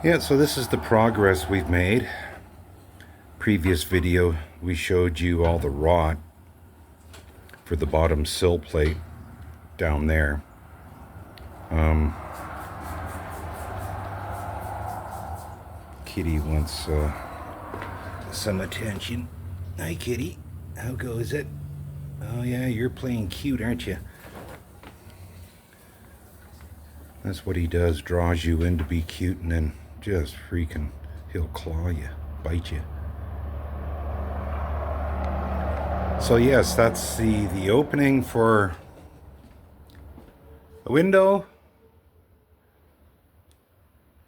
Yeah, so this is the progress we've made. Previous video, we showed you all the rot for the bottom sill plate down there. Kitty wants some attention. Hi, Kitty. How goes it? Oh, yeah, you're playing cute, aren't you? That's what he does, draws you in to be cute, and then just freaking, he'll claw you, bite you. So yes, that's the opening for a window.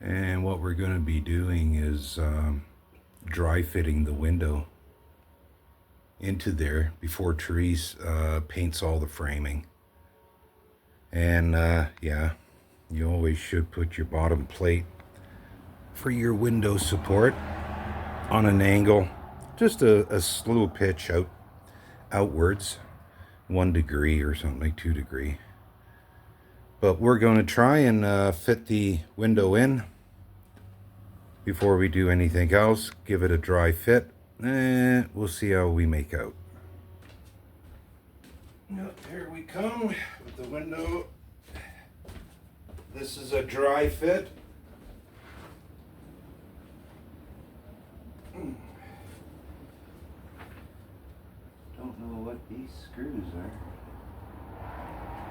And what we're going to be doing is dry fitting the window into there before Therese paints all the framing. And yeah, you always should put your bottom plate for your window support on an angle, just a slow pitch outwards, 1 degree or something, like 2 degree. But we're going to try and fit the window in before we do anything else. Give it a dry fit, and we'll see how we make out. Now, here we come with the window. This is a dry fit. Don't know what these screws are.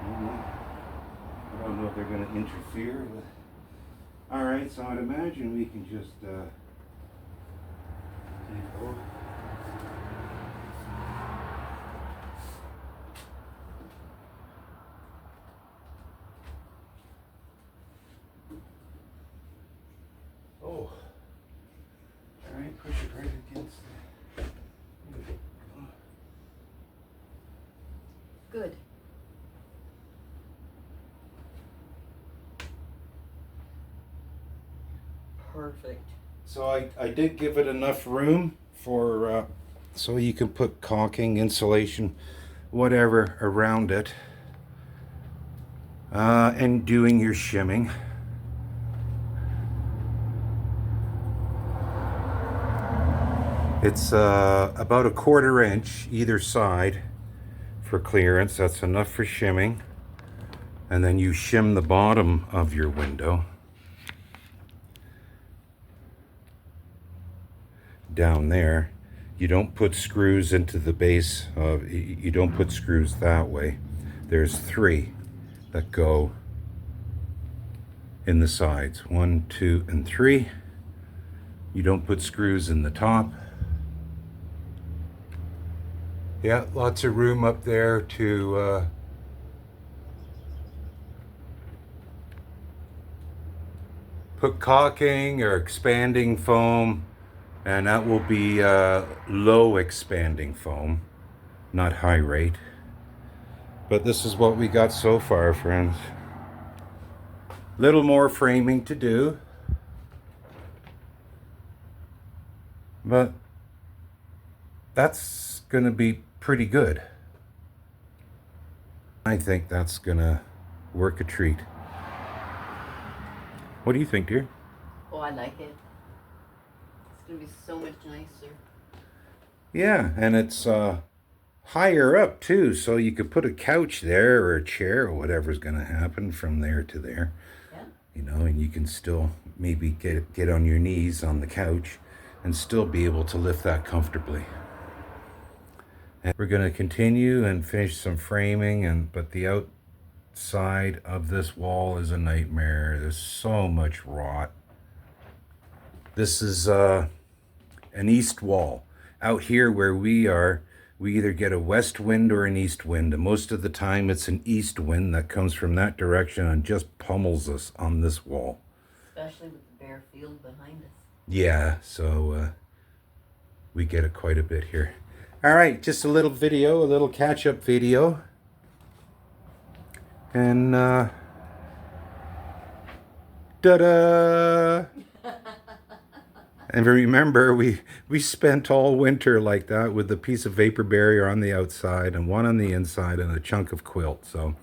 I don't know if they're going to interfere with. All right, so I'd imagine we can just all right, push it right against the. Good. Perfect. So I did give it enough room for so you can put caulking, insulation, whatever around it, and doing your shimming. It's about a 1/4 inch either side for clearance. That's enough for shimming. And then you shim the bottom of your window down there. You don't put screws into the base of, you don't put screws that way. There's 3 that go in the sides, 1, 2, and 3. You don't put screws in the top. Yeah, lots of room up there to put caulking or expanding foam, and that will be low expanding foam, not high rate. But this is what we got so far, friends. Little more framing to do, but that's gonna be pretty good. I think that's gonna work a treat. What do you think, dear? Oh, I like it. It's gonna be so much nicer. Yeah, and it's higher up too, so you could put a couch there or a chair or whatever's gonna happen from there to there. Yeah. You know, and you can still maybe get on your knees on the couch and still be able to lift that comfortably. And we're going to continue and finish some framing, but the outside of this wall is a nightmare. There's so much rot. This is an east wall. Out here where we are, we either get a west wind or an east wind, and most of the time it's an east wind that comes from that direction and just pummels us on this wall. Especially with the bare field behind us. Yeah, so we get it quite a bit here. All right, just a little video, a little catch-up video. And ta-da! And remember, we spent all winter like that with a piece of vapor barrier on the outside and one on the inside and a chunk of quilt. So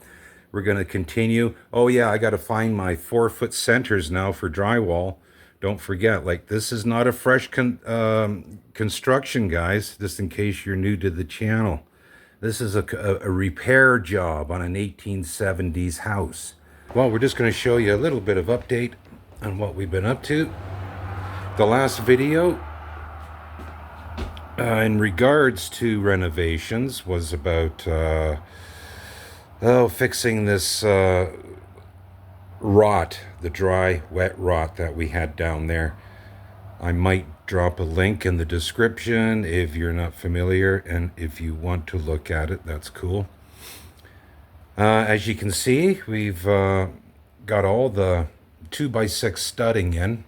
we're going to continue. Oh yeah, I got to find my 4-foot centers now for drywall. Don't forget, like, this is not a fresh construction, guys, just in case you're new to the channel. This is a repair job on an 1870s house. Well, we're just going to show you a little bit of update on what we've been up to. The last video in regards to renovations was about fixing this rot, the dry, wet rot that we had down there. I might drop a link in the description if you're not familiar, and if you want to look at it, that's cool. As you can see, we've got all the 2x6 studding in.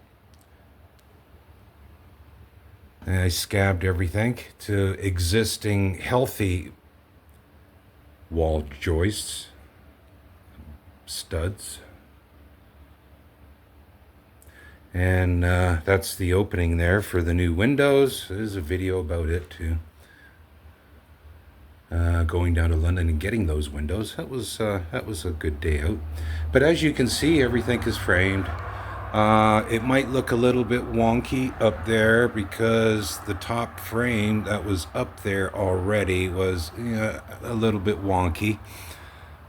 And I scabbed everything to existing healthy wall joists, studs. And that's the opening there for the new windows. There's a video about it too. Going down to London and getting those windows. That was a good day out. But as you can see, everything is framed. It might look a little bit wonky up there because the top frame that was up there already was a little bit wonky.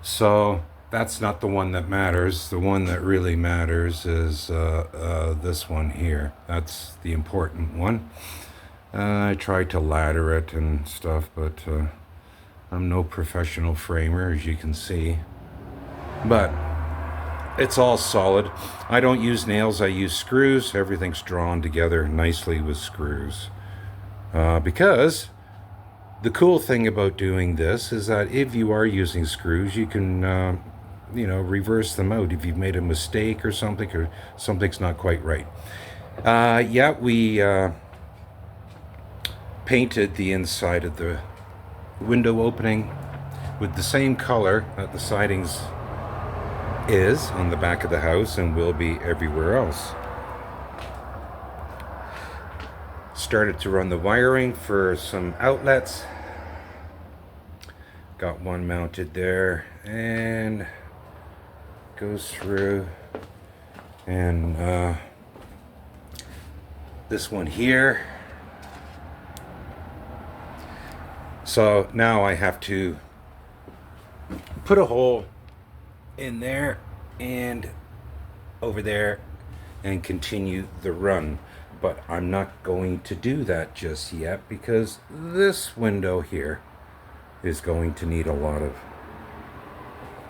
So that's not the one that matters. The one that really matters is this one here. That's the important one. I tried to ladder it and stuff, but I'm no professional framer, as you can see. But it's all solid. I don't use nails, I use screws. Everything's drawn together nicely with screws. Because the cool thing about doing this is that if you are using screws, you can reverse them out if you've made a mistake or something's not quite right. Yeah, we painted the inside of the window opening with the same color that the sidings is on the back of the house and will be everywhere else. Started to run the wiring for some outlets. Got one mounted there and goes through, and this one here. So now I have to put a hole in there and over there and continue the run, but I'm not going to do that just yet because this window here is going to need a lot of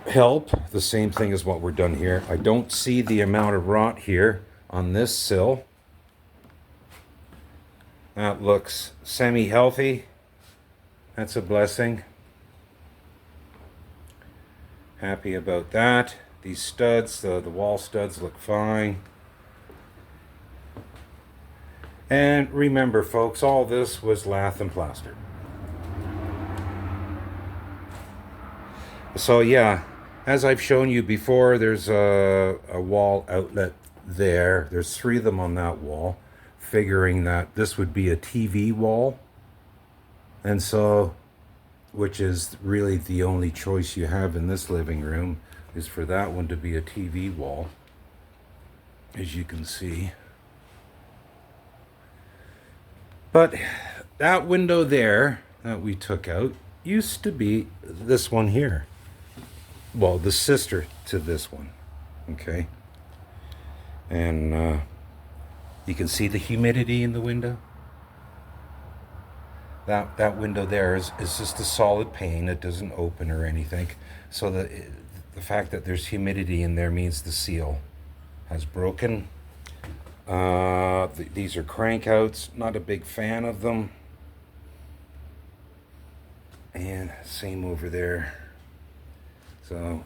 help. The same thing as what we're done here. I don't see the amount of rot here on this sill. That looks semi-healthy. That's a blessing. Happy about that. These studs, the wall studs, look fine. And remember, folks, all this was lath and plaster. So yeah, as I've shown you before, there's a wall outlet there. There's 3 of them on that wall, figuring that this would be a TV wall. And so, which is really the only choice you have in this living room, is for that one to be a TV wall, as you can see. But that window there that we took out used to be this one here. Well, the sister to this one, okay? And you can see the humidity in the window. That window there is just a solid pane. It doesn't open or anything. So the fact that there's humidity in there means the seal has broken. These are crankouts. Not a big fan of them. And same over there. So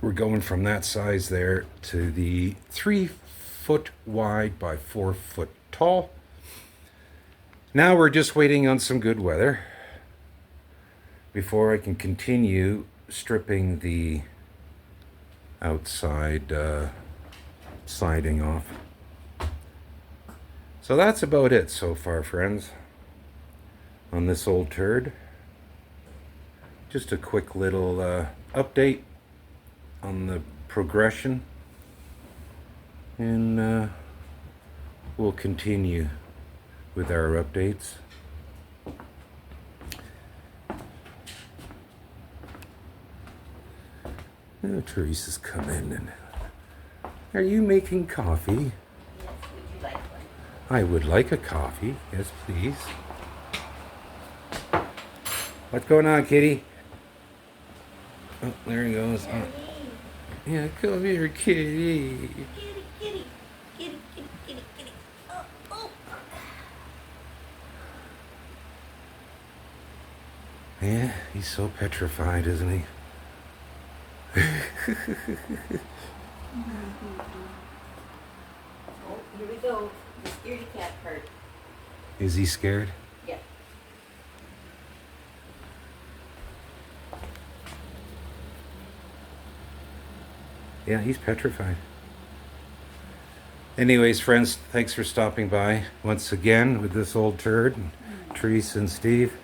we're going from that size there to the 3 foot wide by 4 foot tall. Now we're just waiting on some good weather before I can continue stripping the outside siding off. So that's about it so far, friends, on this old turd. Just a quick little update on the progression. And we'll continue with our updates. Oh, Teresa's come in. And are you making coffee? Yes, would you like one? I would like a coffee. Yes, please. What's going on, kitty? Oh, there he goes. Oh. Yeah, come here, kitty. Kitty, kitty, kitty, kitty, kitty, kitty. Oh, oh. Yeah, he's so petrified, isn't he? Oh, here we go. The scaredy cat part. Is he scared? Yeah. Yeah, he's petrified. Anyways, friends, thanks for stopping by once again with this old turd, and Teresa and Steve.